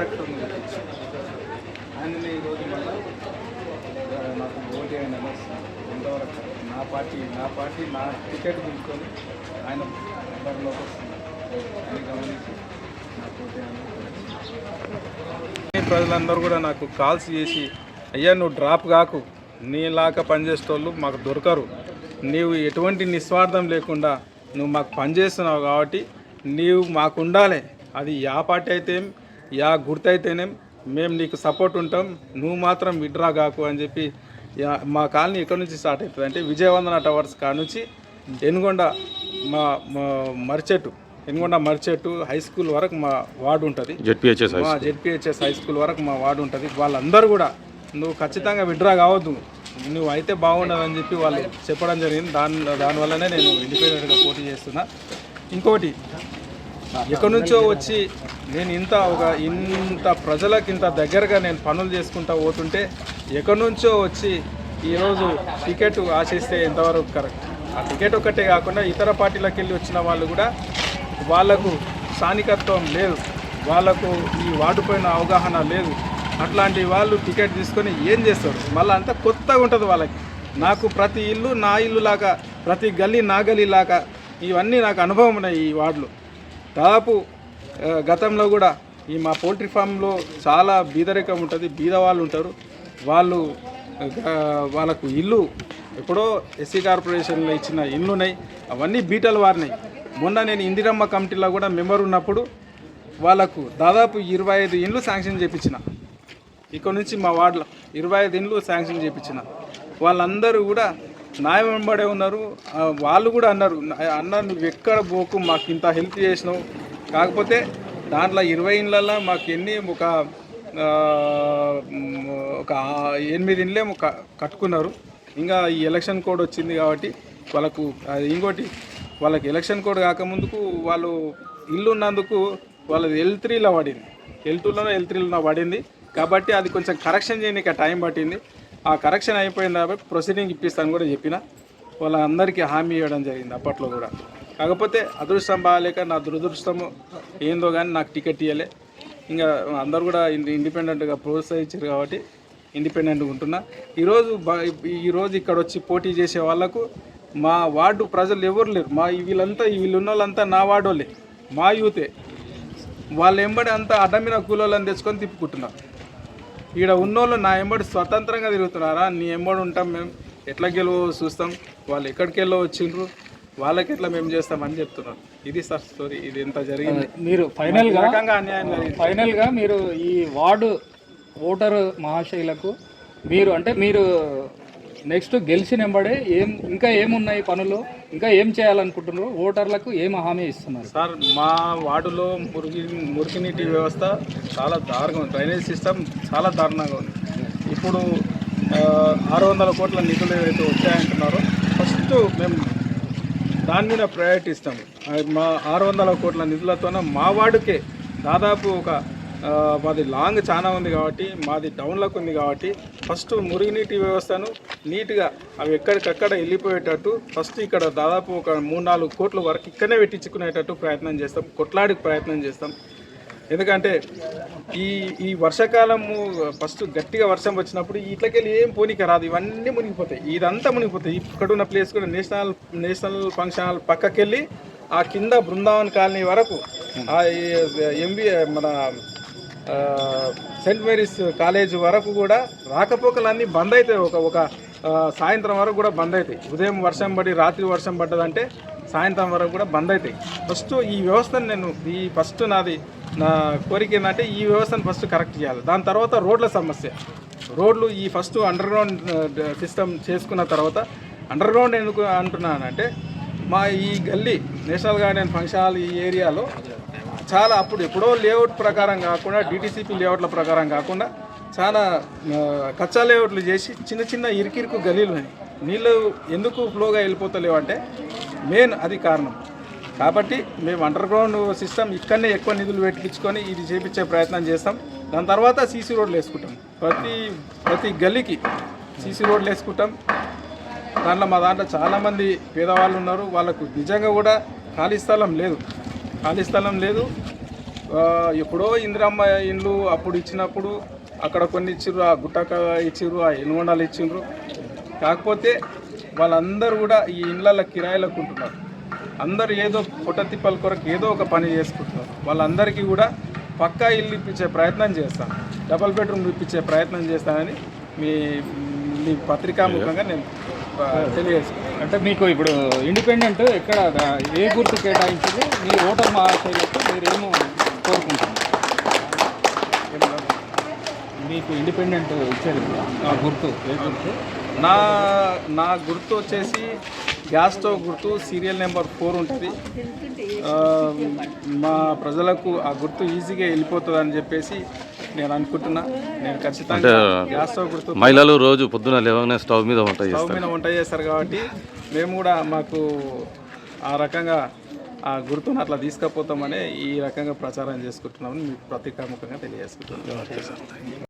Character ఆయననే ఈరోజు మళ్ళీ నాకు ఓటు అయిన ఎంతవరకు నా పార్టీ నా టికెట్ తీసుకొని ఆయన బరిలోకి వస్తున్నారు. అని గమనించి నాకు ఓటు ప్రజలందరూ కూడా నాకు కాల్స్ చేసి, అయ్యా నువ్వు డ్రాప్ కాకు, నీలాగా పనిచేసేటోళ్ళు మాకు దొరకరు, నీవు ఎటువంటి నిస్వార్థం లేకుండా నువ్వు మాకు పనిచేస్తున్నావు కాబట్టి నీవు మాకు ఉండాలి, అది యా పార్టీ అయితేం యా గుర్తు అయితేనేం మేము నీకు సపోర్ట్ ఉంటాం, నువ్వు మాత్రం విడ్రా కాకు అని చెప్పి. మా కాలనీ ఎక్కడి నుంచి స్టార్ట్ అవుతుంది అంటే విజయవందన టవర్స్ కాడ నుంచి ఎనుగొండ మర్చెట్టు హై స్కూల్ వరకు మా వార్డు ఉంటుంది. జెడ్పిహెచ్ఎస్ హై స్కూల్ వరకు మా వార్డు ఉంటుంది. వాళ్ళందరూ కూడా నువ్వు ఖచ్చితంగా విడ్రా కావద్దు, నువ్వు అయితే బాగుండదని చెప్పి వాళ్ళు చెప్పడం జరిగింది. దానివల్లనే నేను ఇండిపెండెంట్గా పోటీ చేస్తున్నా. ఇంకోటి, ఎక్కడి నుంచో వచ్చి నేను ఇంత ప్రజలకు ఇంత దగ్గరగా నేను పనులు చేసుకుంటా పోతుంటే ఎక్కడి నుంచో వచ్చి ఈరోజు టికెట్ ఆశిస్తే ఎంతవరకు కరెక్ట్? ఆ టికెట్ ఒక్కటే కాకుండా ఇతర పార్టీలకు వెళ్ళి వచ్చిన వాళ్ళు కూడా వాళ్లకు స్థానికత్వం లేదు, వాళ్లకు ఈ వార్డు పైన అవగాహన లేదు. అట్లాంటి వాళ్ళు టికెట్ తీసుకొని ఏం చేస్తారు? మళ్ళీ అంతా కొత్తగా ఉంటుంది వాళ్ళకి. నాకు ప్రతి ఇల్లు నా ఇల్లు లాగా, ప్రతి గల్లీ నా గల్లీ లాగా, ఇవన్నీ నాకు అనుభవం ఉన్నాయి ఈ వార్డులో. దాదాపు గతంలో కూడా ఈ మా పోల్ట్రీ ఫామ్లో చాలా బీదరికం ఉంటుంది, బీద వాళ్ళు ఉంటారు. వాళ్ళకు ఇల్లు ఎప్పుడో ఎస్సీ కార్పొరేషన్లో ఇచ్చిన ఇల్లు ఉన్నాయి, అవన్నీ బీటలు వారినాయి. మొన్న నేను ఇందిరమ్మ కమిటీలో కూడా మెంబర్ ఉన్నప్పుడు వాళ్ళకు దాదాపు 25 ఇండ్లు శాంక్షన్ చేయించిన. ఇక్కడ నుంచి మా వార్డులో 25 ఇండ్లు శాంక్షన్ చేయించిన. వాళ్ళందరూ కూడా న్యాయం వెంబడే ఉన్నారు. వాళ్ళు కూడా అన్నారు, అన్న నువ్వు ఎక్కడ పోకు, మాకు ఇంత హెల్ప్ చేసినావు. కాకపోతే దాంట్లో 20 ఇండ్లలో మాకు ఒక 8 ఇండ్లే కట్టుకున్నారు. ఇంకా ఈ ఎలక్షన్ కోడ్ వచ్చింది కాబట్టి వాళ్ళకు ఇంకోటి, వాళ్ళకి ఎలక్షన్ కోడ్ కాకముందుకు వాళ్ళు ఇల్లు ఉన్నందుకు వాళ్ళది L3లో పడింది, L2లోనో పడింది. కాబట్టి అది కొంచెం కరెక్షన్ చేయడానికి టైం పట్టింది. ఆ కరెక్షన్ అయిపోయింది కాబట్టి ప్రొసీడింగ్ ఇప్పిస్తాను కూడా చెప్పిన. వాళ్ళందరికీ హామీ ఇవ్వడం జరిగింది అప్పట్లో కూడా. కాకపోతే అదృష్టం బాగాలేక నా దురదృష్టము ఏందో కానీ నాకు టికెట్ ఇవ్వలే. ఇంకా అందరు కూడా ఇండిపెండెంట్గా ప్రోత్సహించారు కాబట్టి ఇండిపెండెంట్గా ఉంటున్నా. ఈరోజు ఇక్కడ వచ్చి పోటీ చేసే వాళ్ళకు మా వార్డు ప్రజలు ఎవరు లేరు. వీళ్ళున్న వాళ్ళంతా నా వార్డు వాళ్ళే, మా యూతే. వాళ్ళు ఎంబడి అంతా అడ్డమిన కూలోళ్ళని తెచ్చుకొని తిప్పుకుంటున్నారు. ఈడ ఉన్నోళ్ళు నా ఎంబడి స్వతంత్రంగా తిరుగుతున్నారా, నీ ఎంబడి ఉంటాం, మేము ఎట్లా గెలువో చూస్తాం, వాళ్ళు ఎక్కడికి వెళ్ళో వచ్చిండ్రు, వాళ్ళకి ఎట్లా మేము చేస్తామని చెప్తున్నారు. ఇది సార్ స్టోరీ. ఇది ఎంత జరిగింది. మీరు ఫైనల్గా మీరు ఈ వార్డు ఓటరు మహాశయులకు మీరు నెక్స్ట్ గెలిచిన వెంబడే ఇంకా ఏమున్నాయి పనులు, ఇంకా ఏం చేయాలనుకుంటున్నారు, ఓటర్లకు ఏం హామీ ఇస్తున్నారు? సార్, మా వార్డులో మురికినీటి వ్యవస్థ చాలా దారుణంగా ఉంది. డ్రైనేజ్ సిస్టమ్ చాలా దారుణంగా ఉంది. ఇప్పుడు 600 కోట్ల నిధులు ఏవైతే వచ్చాయంటున్నారో ఫస్ట్ మేము దాని మీద ప్రయారిటీ ఇస్తాము. మా 600 కోట్ల నిధులతోనే మా వార్డుకే దాదాపు మాది లాంగ్ చాలా ఉంది కాబట్టి, మాది డౌన్లోకి ఉంది కాబట్టి ఫస్ట్ మురుగునీటి వ్యవస్థను నీట్గా అవి ఎక్కడికక్కడ వెళ్ళిపోయేటట్టు ఫస్ట్ ఇక్కడ దాదాపు 3-4 కోట్ల వరకు ఇక్కడనే పెట్టించుకునేటట్టు ప్రయత్నం చేస్తాం, కొట్లాడికి ప్రయత్నం చేస్తాం. ఎందుకంటే ఈ వర్షాకాలము ఫస్ట్ గట్టిగా వర్షం వచ్చినప్పుడు ఇట్లకెళ్ళి ఏం పోనీక రాదు, ఇవన్నీ మునిగిపోతాయి, ఇదంతా మునిగిపోతాయి. ఇక్కడ ఉన్న ప్లేస్ కూడా నేషనల్ ఫంక్షన్ హాల్ పక్కకెళ్ళి ఆ కింద బృందావన్ కాలనీ వరకు మన సెయింట్ మేరీస్ కాలేజ్ వరకు కూడా రాకపోకలన్నీ బంద్ అవుతాయి. ఒక సాయంత్రం వరకు కూడా బంద్ అవుతాయి. ఉదయం వర్షం పడి రాత్రి వర్షం పడ్డదంటే సాయంత్రం వరకు కూడా బంద్ అవుతాయి. ఫస్ట్ ఈ వ్యవస్థను నా కోరిక ఏంటంటే ఈ వ్యవస్థను ఫస్ట్ కరెక్ట్ చేయాలి. దాని తర్వాత రోడ్ల సమస్య. రోడ్లు ఫస్ట్ అండర్ గ్రౌండ్ సిస్టమ్ చేసుకున్న తర్వాత, అండర్ గ్రౌండ్ ఎందుకు అంటున్నానంటే మా ఈ గల్లీ నేషనల్ గార్డెన్ ఫంక్షన్ హాల్ ఈ ఏరియాలో చాలా ఎప్పుడో లేఅవుట్ ప్రకారం కాకుండా, డిటిసిపి లేఅవుట్ల ప్రకారం కాకుండా చాలా కచ్చా లేఅవుట్లు చేసి చిన్న ఇరుకిరుకు గలీలు నీళ్ళు ఎందుకు ఫ్లోగా వెళ్ళిపోతలేవు అంటే మెయిన్ అది కారణం. కాబట్టి మేము అండర్ గ్రౌండ్ సిస్టమ్ ఇక్కడనే ఎక్కువ నిధులు పెట్టించుకొని ఇది చేపించే ప్రయత్నం చేస్తాం. దాని తర్వాత సీసీ రోడ్లు వేసుకుంటాం. ప్రతి గల్లీకి సీసీ రోడ్లు వేసుకుంటాం. మా దాంట్లో చాలామంది పేదవాళ్ళు ఉన్నారు. వాళ్ళకు నిజంగా కూడా ఖాళీ స్థలం లేదు. ఎప్పుడో ఇందిరమ్మ ఇండ్లు అప్పుడు ఇచ్చినప్పుడు అక్కడ కొన్ని ఇచ్చిర్రు, ఆ గుట్టక ఇచ్చిర్రు, ఆ ఎనుగొండలు ఇచ్చిర్రు. కాకపోతే వాళ్ళందరూ కూడా ఈ ఇండ్ల కిరాయిలకు ఉంటున్నారు. అందరూ ఏదో పొట్ట తిప్పల కొరకు ఏదో ఒక పని చేసుకుంటున్నారు. వాళ్ళందరికీ కూడా పక్కా ఇల్లు ఇప్పించే ప్రయత్నం చేస్తాను, డబల్ బెడ్రూమ్ ఇప్పించే ప్రయత్నం చేస్తానని మీ మీ పత్రికాముఖంగా నేను తెలియజేస్తాను. అంటే మీకు ఇప్పుడు ఇండిపెండెంట్ ఎక్కడ ఏ గుర్తు కేటాయించింది మీ ఓటర్ మహాశైలకు మీరేమో కోరుకుంటున్నారు? మీకు ఇండిపెండెంట్ ఇచ్చారు ఆ గుర్తు ఏ గుర్తు? నా గుర్తు వచ్చేసి గ్యాస్ స్టవ్ గుర్తు, సీరియల్ నెంబర్ 4 ఉంటుంది. మా ప్రజలకు ఆ గుర్తు ఈజీగా వెళ్ళిపోతుంది అని చెప్పేసి నేను అనుకుంటున్నా. నేను ఖచ్చితంగా గ్యాస్ స్టవ్ గుర్తు. మహిళలు రోజు పొద్దున లేవగానే స్టవ్ మీద వంట చేస్తారు కాబట్టి మేము కూడా మాకు ఆ రకంగా ఆ గుర్తును అట్లా తీసుకుపోతామని ఈ రకంగా ప్రచారం చేసుకుంటున్నామని మీకు పత్రికాముఖంగా తెలియజేసుకుంటున్నాను.